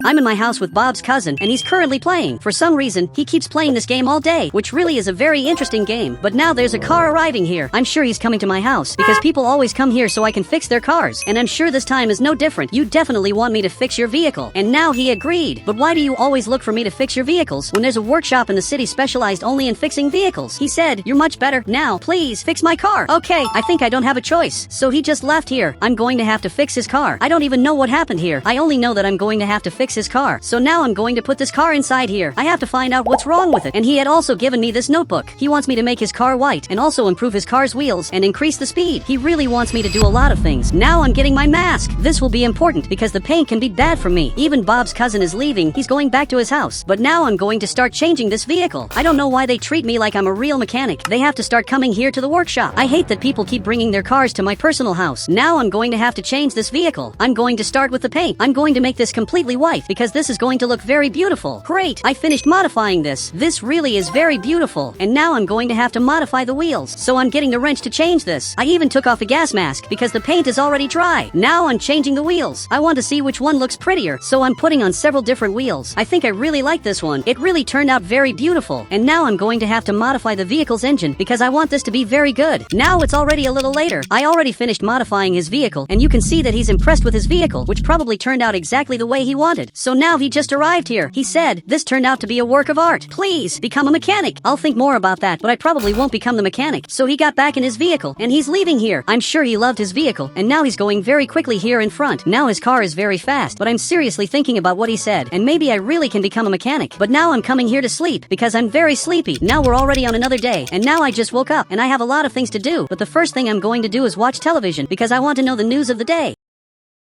I'm in my house with Bob's cousin, and he's currently playing. For some reason, he keeps playing this game all day, which really is a very interesting game. But now there's a car arriving here. I'm sure he's coming to my house, because people always come here so I can fix their cars. And I'm sure this time is no different. You definitely want me to fix your vehicle. And now he agreed. But why do you always look for me to fix your vehicles when there's a workshop in the city specialized only in fixing vehicles? He said, you're much better. Now, please, fix my car. Okay, I think I don't have a choice. So he just left here. I'm going to have to fix his car. I don't even know what happened here. I only know that I'm going to have to fix his car. So now I'm going to put this car inside here. I have to find out what's wrong with it. And he had also given me this notebook. He wants me to make his car white and also improve his car's wheels and increase the speed. He really wants me to do a lot of things. Now I'm getting my mask. This will be important because the paint can be bad for me. Even Bob's cousin is leaving. He's going back to his house. But now I'm going to start changing this vehicle. I don't know why they treat me like I'm a real mechanic. They have to start coming here to the workshop. I hate that people keep bringing their cars to my personal house. Now I'm going to have to change this vehicle. I'm going to start with the paint. I'm going to make this completely white because this is going to look very beautiful. Great, I finished modifying this. This really is very beautiful. And now I'm going to have to modify the wheels. So I'm getting the wrench to change this. I even took off the gas mask because the paint is already dry. Now I'm changing the wheels. I want to see which one looks prettier. So I'm putting on several different wheels. I think I really like this one. It really turned out very beautiful. And now I'm going to have to modify the vehicle's engine because I want this to be very good. Now it's already a little later. I already finished modifying his vehicle and you can see that he's impressed with his vehicle, which probably turned out exactly the way he wanted. So now he just arrived here. He said, this turned out to be a work of art. Please become a mechanic. I'll think more about that, but I probably won't become the mechanic. So he got back in his vehicle and he's leaving here. I'm sure he loved his vehicle and now he's going very quickly here in front. Now his car is very fast, but I'm seriously thinking about what he said and maybe I really can become a mechanic. But now I'm coming here to sleep because I'm very sleepy. Now we're already on another day and now I just woke up and I have a lot of things to do. But the first thing I'm going to do is watch television because I want to know the news of the day.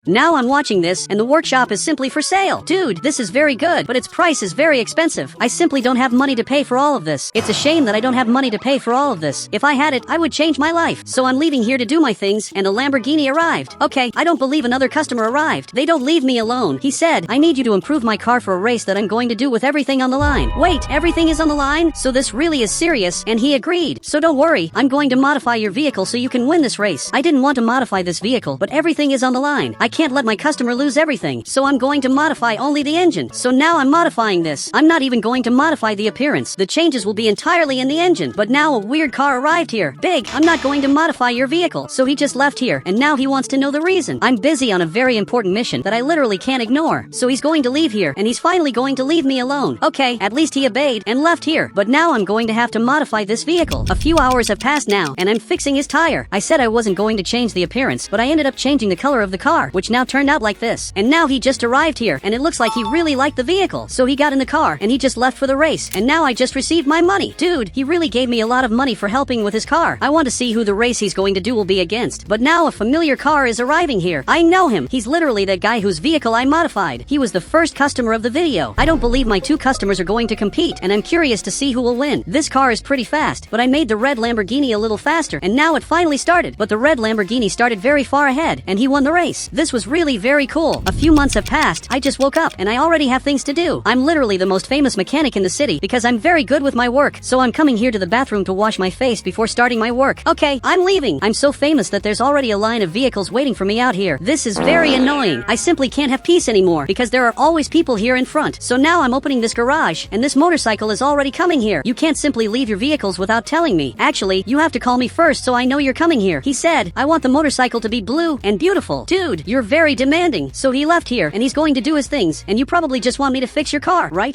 Now I'm watching this, and the workshop is simply for sale. Dude, this is very good, but its price is very expensive. I simply don't have money to pay for all of this. It's a shame that I don't have money to pay for all of this. If I had it, I would change my life. So I'm leaving here to do my things, and a Lamborghini arrived. Okay, I don't believe another customer arrived. They don't leave me alone. He said, I need you to improve my car for a race that I'm going to do with everything on the line. Wait, everything is on the line? So this really is serious, and he agreed. So don't worry, I'm going to modify your vehicle so you can win this race. I didn't want to modify this vehicle, but everything is on the line. I can't let my customer lose everything, so I'm going to modify only the engine. So now I'm modifying this. I'm not even going to modify the appearance. The changes will be entirely in the engine. But now a weird car arrived here. Big, I'm not going to modify your vehicle. So he just left here, and now he wants to know the reason. I'm busy on a very important mission that I literally can't ignore. So he's going to leave here, and he's finally going to leave me alone. Okay, at least he obeyed and left here. But now I'm going to have to modify this vehicle. A few hours have passed now, and I'm fixing his tire. I said I wasn't going to change the appearance, but I ended up changing the color of the car, which now turned out like this. And now he just arrived here, and it looks like he really liked the vehicle. So he got in the car, and he just left for the race. And now I just received my money. Dude, he really gave me a lot of money for helping with his car. I want to see who the race he's going to do will be against. But now a familiar car is arriving here. I know him. He's literally that guy whose vehicle I modified. He was the first customer of the video. I don't believe my two customers are going to compete, and I'm curious to see who will win. This car is pretty fast, but I made the red Lamborghini a little faster, and now it finally started. But the red Lamborghini started very far ahead, and he won the race. This was really very cool. A few months have passed. I just woke up, and I already have things to do. I'm literally the most famous mechanic in the city because I'm very good with my work. So I'm coming here to the bathroom to wash my face before starting my work. Okay, I'm leaving. I'm so famous that there's already a line of vehicles waiting for me out here. This is very annoying. I simply can't have peace anymore because there are always people here in front. So now I'm opening this garage, and this motorcycle is already coming here. You can't simply leave your vehicles without telling me. Actually, you have to call me first so I know you're coming here. He said, I want the motorcycle to be blue and beautiful. Dude, you're very demanding. So he left here, and he's going to do his things, and you probably just want me to fix your car, right?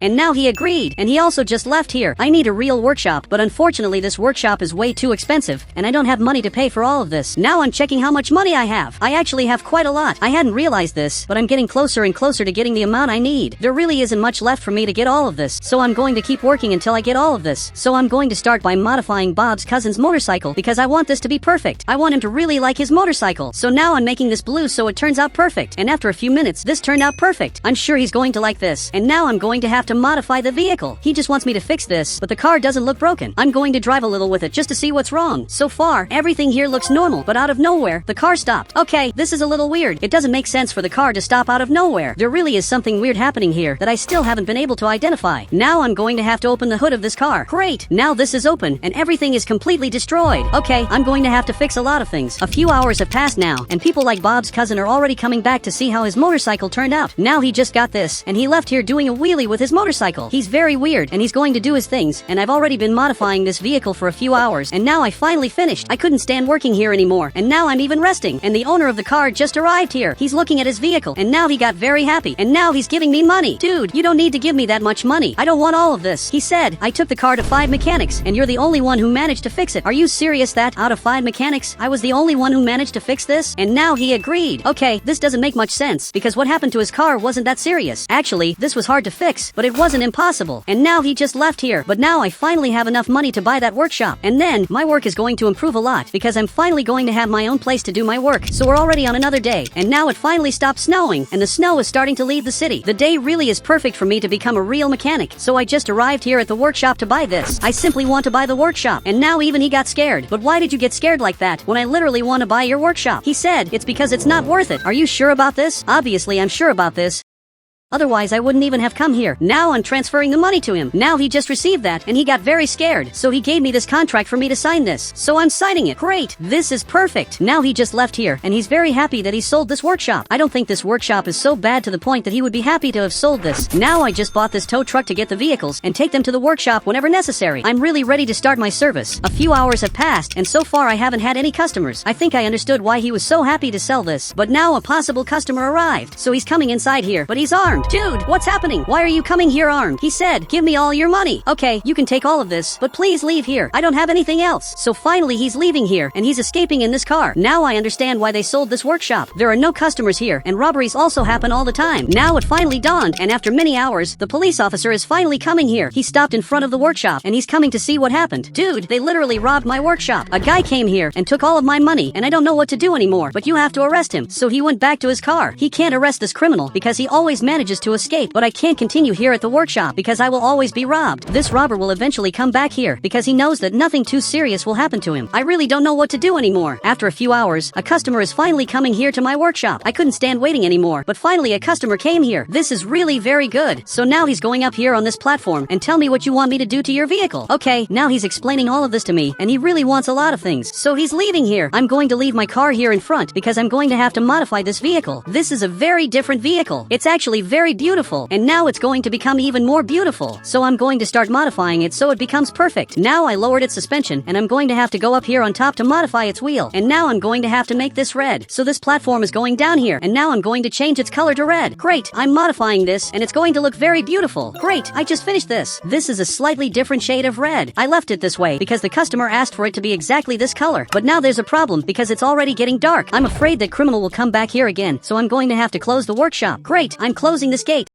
And now he agreed, and he also just left here. I need a real workshop, but unfortunately this workshop is way too expensive, and I don't have money to pay for all of this. Now I'm checking how much money I have. I actually have quite a lot. I hadn't realized this, but I'm getting closer and closer to getting the amount I need. There really isn't much left for me to get all of this, so I'm going to keep working until I get all of this. So I'm going to start by modifying Bob's cousin's motorcycle, because I want this to be perfect. I want him to really like his motorcycle. So now I'm making this blue so it turns out perfect, and after a few minutes, this turned out perfect. I'm sure he's going to like this, and now I'm going to have have to modify the vehicle. He just wants me to fix this, but the car doesn't look broken. I'm going to drive a little with it just to see what's wrong. So far, everything here looks normal, but out of nowhere, the car stopped. Okay, this is a little weird. It doesn't make sense for the car to stop out of nowhere. There really is something weird happening here that I still haven't been able to identify. Now I'm going to have to open the hood of this car. Great, now this is open, and everything is completely destroyed. Okay, I'm going to have to fix a lot of things. A few hours have passed now, and people like Bob's cousin are already coming back to see how his motorcycle turned out. Now he just got this, and he left here doing a wheelie with his motorcycle. He's very weird, and he's going to do his things, and I've already been modifying this vehicle for a few hours, and now I finally finished. I couldn't stand working here anymore, and now I'm even resting, and the owner of the car just arrived here. He's looking at his vehicle, and now he got very happy, and now he's giving me money. Dude, you don't need to give me that much money. I don't want all of this. He said, I took the car to 5 mechanics, and you're the only one who managed to fix it. Are you serious that, out of 5 mechanics, I was the only one who managed to fix this? And now he agreed. Okay, this doesn't make much sense, because what happened to his car wasn't that serious. Actually, this was hard to fix, but it wasn't impossible. And now he just left here, but now I finally have enough money to buy that workshop. And then, my work is going to improve a lot, because I'm finally going to have my own place to do my work. So we're already on another day, and now it finally stopped snowing, and the snow is starting to leave the city. The day really is perfect for me to become a real mechanic, so I just arrived here at the workshop to buy this. I simply want to buy the workshop, and now even he got scared. But why did you get scared like that, when I literally want to buy your workshop? He said, it's because it's not worth it. Are you sure about this? Obviously I'm sure about this. Otherwise, I wouldn't even have come here. Now I'm transferring the money to him. Now he just received that, and he got very scared. So he gave me this contract for me to sign this. So I'm signing it. Great. This is perfect. Now he just left here, and he's very happy that he sold this workshop. I don't think this workshop is so bad to the point that he would be happy to have sold this. Now I just bought this tow truck to get the vehicles and take them to the workshop whenever necessary. I'm really ready to start my service. A few hours have passed, and so far I haven't had any customers. I think I understood why he was so happy to sell this. But now a possible customer arrived. So he's coming inside here, but he's armed. Dude, what's happening? Why are you coming here armed? He said, give me all your money. Okay, you can take all of this, but please leave here. I don't have anything else. So finally he's leaving here, and he's escaping in this car. Now I understand why they sold this workshop. There are no customers here, and robberies also happen all the time. Now it finally dawned, and after many hours, the police officer is finally coming here. He stopped in front of the workshop, and he's coming to see what happened. Dude, they literally robbed my workshop. A guy came here and took all of my money, and I don't know what to do anymore, but you have to arrest him. So he went back to his car. He can't arrest this criminal because he always manages to escape, but I can't continue here at the workshop because I will always be robbed. This robber will eventually come back here because he knows that nothing too serious will happen to him. I really don't know what to do anymore. After a few hours, a customer is finally coming here to my workshop. I couldn't stand waiting anymore, but finally a customer came here. This is really very good. So now he's going up here on this platform and tell me what you want me to do to your vehicle. Okay, now he's explaining all of this to me, and he really wants a lot of things. So he's leaving here. I'm going to leave my car here in front because I'm going to have to modify this vehicle. This is a very different vehicle. It's actually very beautiful, and now it's going to become even more beautiful. So I'm going to start modifying it so it becomes perfect. Now I lowered its suspension, and I'm going to have to go up here on top to modify its wheel. And now I'm going to have to make this red. So this platform is going down here, and now I'm going to change its color to red. Great, I'm modifying this, and it's going to look very beautiful. Great, I just finished this. This is a slightly different shade of red. I left it this way because the customer asked for it to be exactly this color. But now there's a problem because it's already getting dark. I'm afraid that criminal will come back here again, so I'm going to have to close the workshop. Great, I'm closing this gate.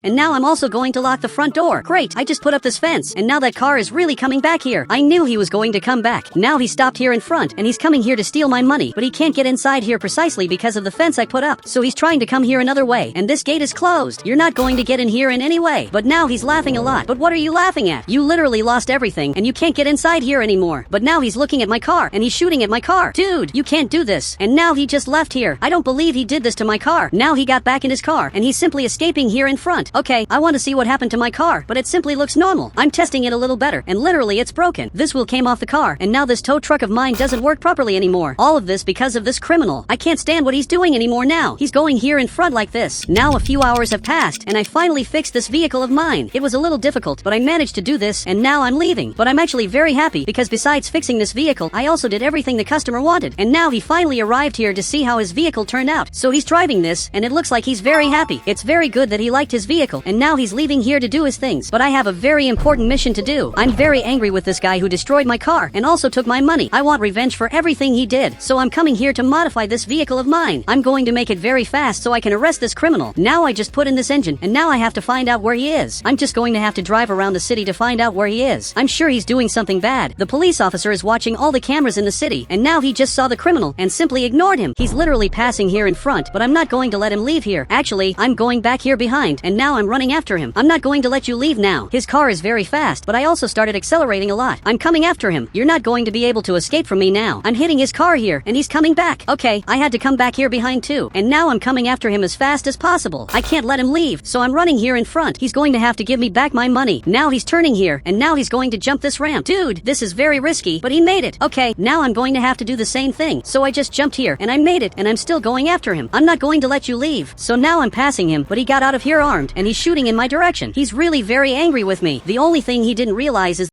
And now I'm also going to lock the front door. Great, I just put up this fence, and now that car is really coming back here. I knew he was going to come back. Now he stopped here in front, and he's coming here to steal my money, but he can't get inside here precisely because of the fence I put up. So he's trying to come here another way, and this gate is closed. You're not going to get in here in any way. But now he's laughing a lot. But what are you laughing at? You literally lost everything, and you can't get inside here anymore. But now he's looking at my car, and he's shooting at my car. Dude, you can't do this. And now he just left here. I don't believe he did this to my car. Now he got back in his car, and he's simply escaping here in front. Okay, I want to see what happened to my car, but it simply looks normal. I'm testing it a little better, and literally it's broken. This wheel came off the car, and now this tow truck of mine doesn't work properly anymore. All of this because of this criminal. I can't stand what he's doing anymore now. He's going here in front like this. Now a few hours have passed, and I finally fixed this vehicle of mine. It was a little difficult, but I managed to do this, and now I'm leaving. But I'm actually very happy, because besides fixing this vehicle, I also did everything the customer wanted. And now he finally arrived here to see how his vehicle turned out. So he's driving this, and it looks like he's very happy. It's very good that he liked his vehicle, and now he's leaving here to do his things. But I have a very important mission to do. I'm very angry with this guy who destroyed my car and also took my money. I want revenge for everything he did. So I'm coming here to modify this vehicle of mine. I'm going to make it very fast so I can arrest this criminal. Now I just put in this engine, and now I have to find out where he is. I'm just going to have to drive around the city to find out where he is. I'm sure he's doing something bad. The police officer is watching all the cameras in the city, and now he just saw the criminal and simply ignored him. He's literally passing here in front, but I'm not going to let him leave here. Actually, I'm going back here behind, and now I'm running after him. I'm not going to let you leave now. His car is very fast, but I also started accelerating a lot. I'm coming after him. You're not going to be able to escape from me now. I'm hitting his car here, and he's coming back. Okay, I had to come back here behind too, and now I'm coming after him as fast as possible. I can't let him leave, so I'm running here in front. He's going to have to give me back my money. Now he's turning here, and now he's going to jump this ramp. Dude, this is very risky, but he made it. Okay, now I'm going to have to do the same thing. So I just jumped here, and I made it, and I'm still going after him. I'm not going to let you leave. So now I'm passing him, but he got out of here armed, and he's shooting in my direction. He's really very angry with me. The only thing he didn't realize is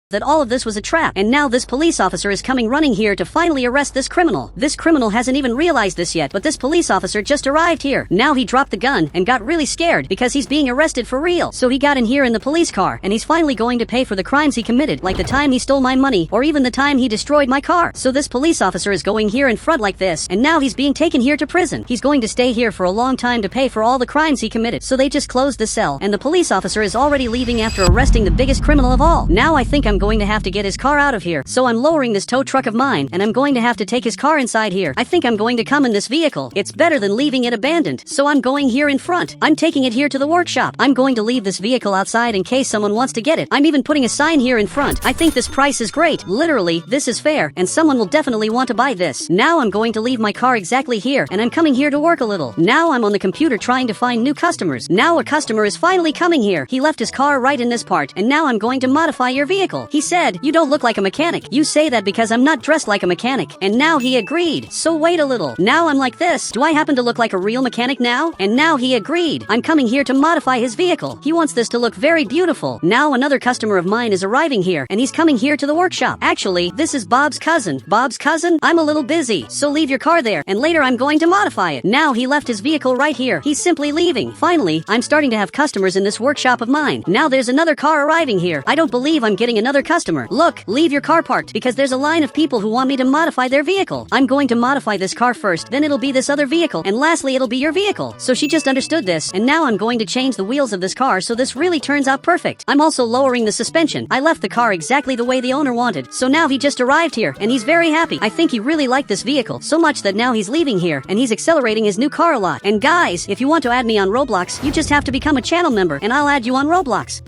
that all of this was a trap, and now this police officer is coming running here to finally arrest this criminal. This criminal hasn't even realized this yet, but this police officer just arrived here. Now he dropped the gun and got really scared because he's being arrested for real. So he got in here in the police car, and he's finally going to pay for the crimes he committed, like the time he stole my money, or even the time he destroyed my car. So this police officer is going here in front like this, and now he's being taken here to prison. He's going to stay here for a long time to pay for all the crimes he committed. So they just closed the cell, and the police officer is already leaving after arresting the biggest criminal of all. Now I think I'm going to have to get his car out of here. So I'm lowering this tow truck of mine, and I'm going to have to take his car inside here. I think I'm going to come in this vehicle. It's better than leaving it abandoned. So I'm going here in front. I'm taking it here to the workshop. I'm going to leave this vehicle outside in case someone wants to get it. I'm even putting a sign here in front. I think this price is great. Literally, this is fair, and someone will definitely want to buy this. Now I'm going to leave my car exactly here, and I'm coming here to work a little. Now I'm on the computer trying to find new customers. Now a customer is finally coming here. He left his car right in this part, and now I'm going to modify your vehicle. He said, "You don't look like a mechanic." You say that because I'm not dressed like a mechanic. And now he agreed. So wait a little. Now I'm like this. Do I happen to look like a real mechanic now? And now he agreed. I'm coming here to modify his vehicle. He wants this to look very beautiful. Now another customer of mine is arriving here, and he's coming here to the workshop. Actually, this is Bob's cousin. Bob's cousin? I'm a little busy, so leave your car there, and later I'm going to modify it. Now he left his vehicle right here. He's simply leaving. Finally, I'm starting to have customers in this workshop of mine. Now there's another car arriving here. I don't believe I'm getting another customer. Look, leave your car parked because there's a line of people who want me to modify their vehicle. I'm going to modify this car first, then it'll be this other vehicle, and lastly it'll be your vehicle. So she just understood this, and now I'm going to change the wheels of this car so this really turns out perfect. I'm also lowering the suspension. I left the car exactly the way the owner wanted. So now he just arrived here, and he's very happy. I think he really liked this vehicle so much that now he's leaving here, and he's accelerating his new car a lot. And guys, if you want to add me on Roblox, you just have to become a channel member, and I'll add you on Roblox.